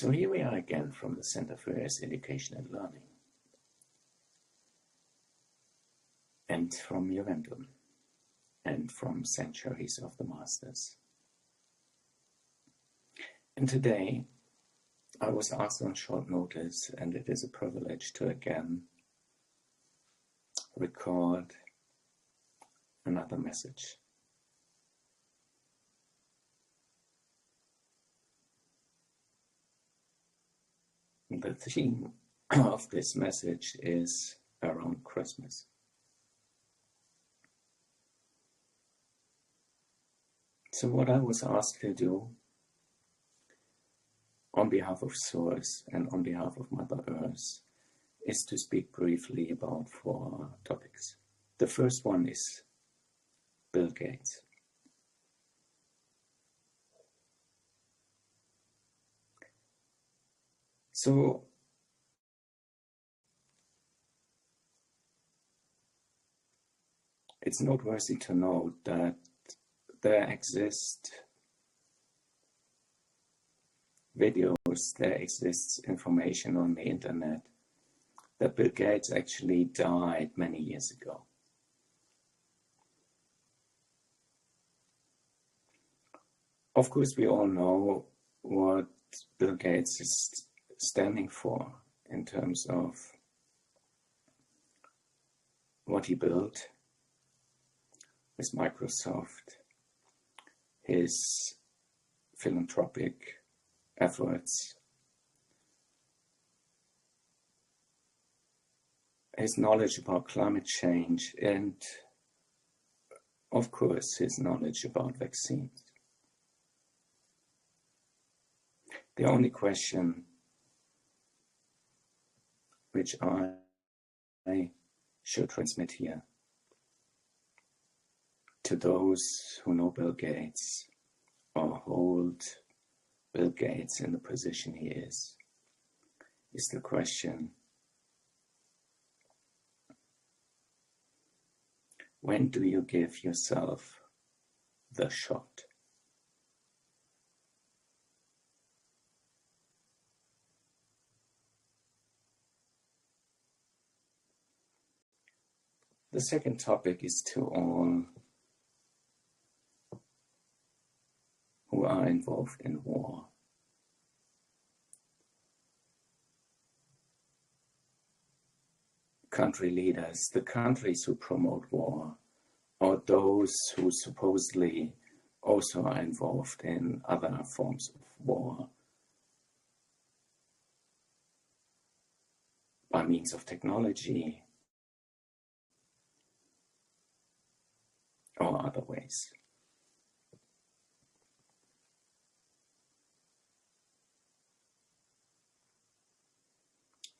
So here we are again from the Center for US Education and Learning and from Juventum and from Sanctuaries of the Masters. And today I was asked on short notice, and it is a privilege to again record another message. The theme of this message is around Christmas. So what I was asked to do on behalf of Source and on behalf of Mother Earth is to speak briefly about 4 topics. The first one is Bill Gates. So it's noteworthy to note that there exist videos, there exists information on the internet that Bill Gates actually died many years ago. Of course, we all know what Bill Gates is standing for in terms of what he built with Microsoft, his philanthropic efforts, his knowledge about climate change, and of course his knowledge about vaccines. The only question which I should transmit here to those who know Bill Gates or hold Bill Gates in the position he is the question: when do you give yourself the shot? The second topic is to all who are involved in war. Country leaders, the countries who promote war, or those who supposedly also are involved in other forms of war by means of technology or other ways.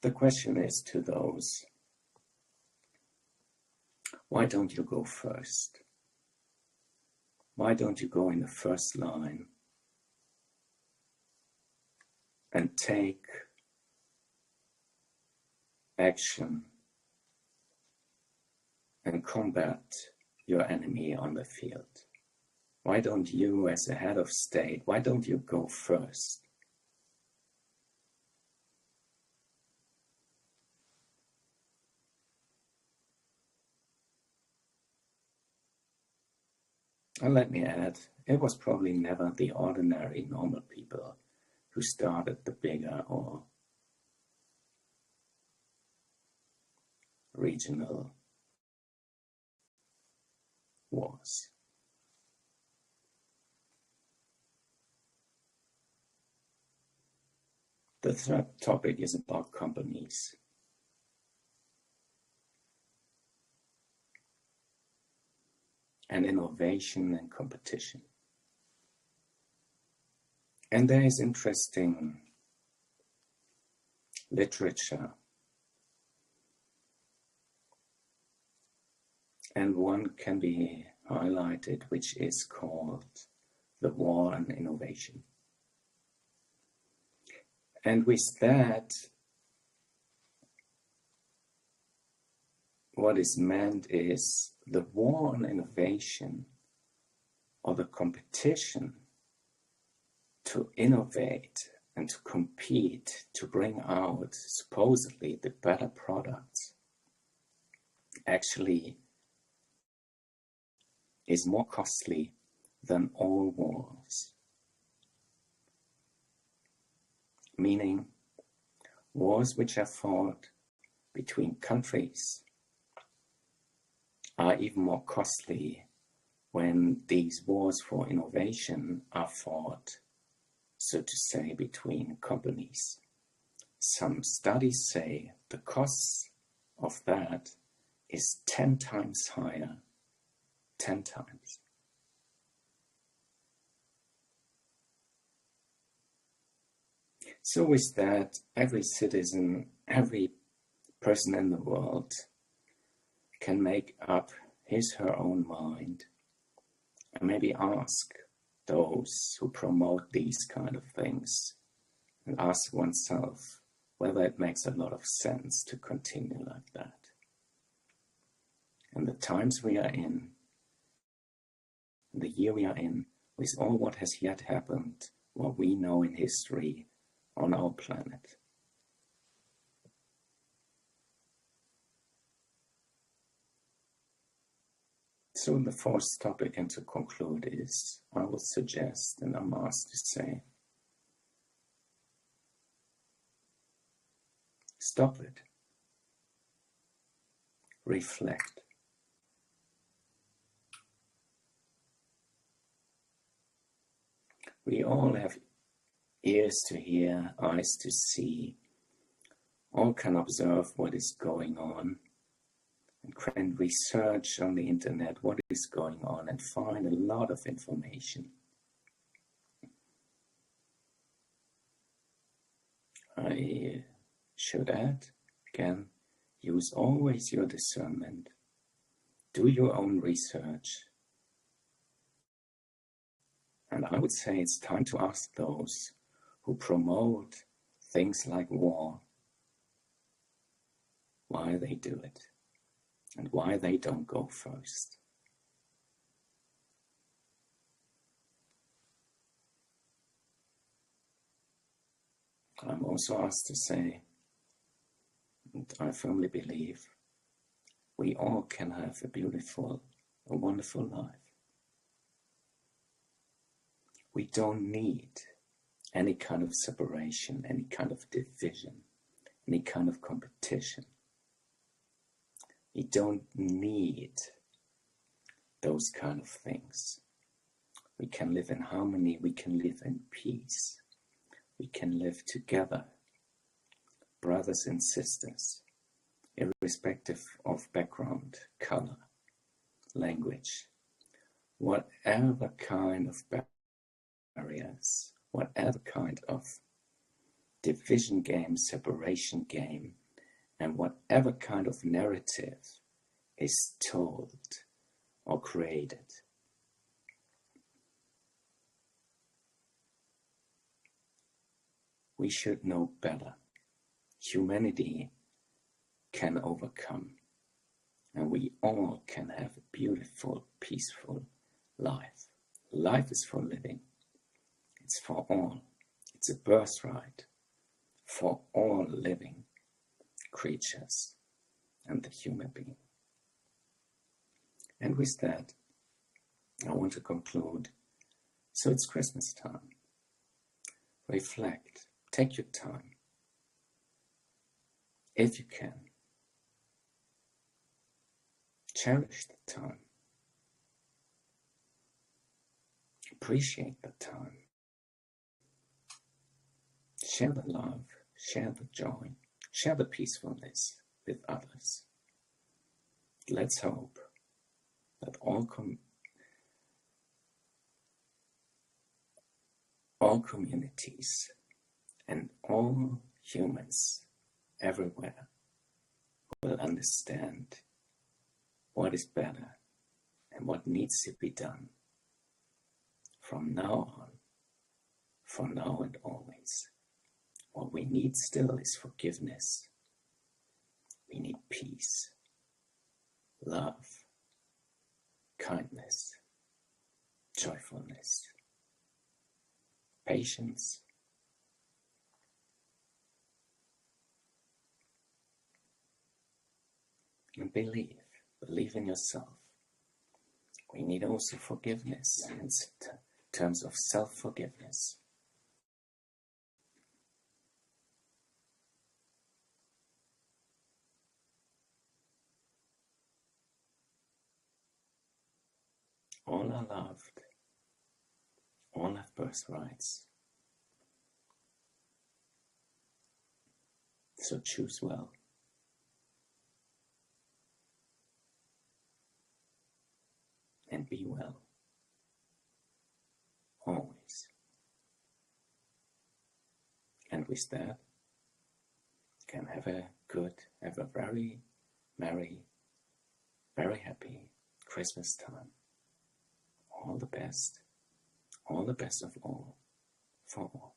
The question is to those: why don't you go first? Why don't you go in the first line and take action and combat your enemy on the field? Why don't you, as a head of state, why don't you go first? And let me add, it was probably never the ordinary, normal people who started the bigger or regional wars. The third topic is about companies. And innovation and competition. And there is interesting literature. And one can be highlighted, which is called The War on Innovation. And with that, what is meant is the war on innovation, or the competition to innovate and to compete to bring out supposedly the better products actually is more costly than all wars. Meaning, wars which are fought between countries are even more costly when these wars for innovation are fought, so to say, between companies. Some studies say the cost of that is 10 times higher, 10 times. So with that, every citizen, every person in the world can make up his, her own mind and maybe ask those who promote these kind of things and ask oneself whether it makes a lot of sense to continue like that. And the times we are in, the year we are in, with all what has yet happened, what we know in history on our planet. So the fourth topic, and to conclude, is I would suggest, and I'm asked to say, stop it. Reflect. We all have ears to hear, eyes to see. All can observe what is going on and can research on the internet what is going on and find a lot of information. I should add, again, use always your discernment. Do your own research. And I would say it's time to ask those who promote things like war why they do it and why they don't go first. I'm also asked to say, and I firmly believe, we all can have a beautiful, a wonderful life. We don't need any kind of separation, any kind of division, any kind of competition. We don't need those kind of things. We can live in harmony, we can live in peace. We can live together, brothers and sisters, irrespective of background, color, language, whatever kind of barriers, whatever kind of division game, separation game, and whatever kind of narrative is told or created. We should know better. Humanity can overcome, and we all can have a beautiful, peaceful life. Life is for living. It's for all. It's a birthright for all living creatures and the human being. And with that, I want to conclude. So it's Christmas time. Reflect. Take your time. If you can. Cherish the time. Appreciate the time. Share the love, share the joy, share the peacefulness with others. Let's hope that all communities and all humans everywhere will understand what is better and what needs to be done from now on, for now and always. What we need still is forgiveness. We need peace, love, kindness, joyfulness, patience, And believe in yourself. We need also forgiveness in terms of self-forgiveness. All are loved. All have birthrights. So choose well. And be well. Always. And with that, can have a very merry, very happy Christmas time. All the best of all, for all.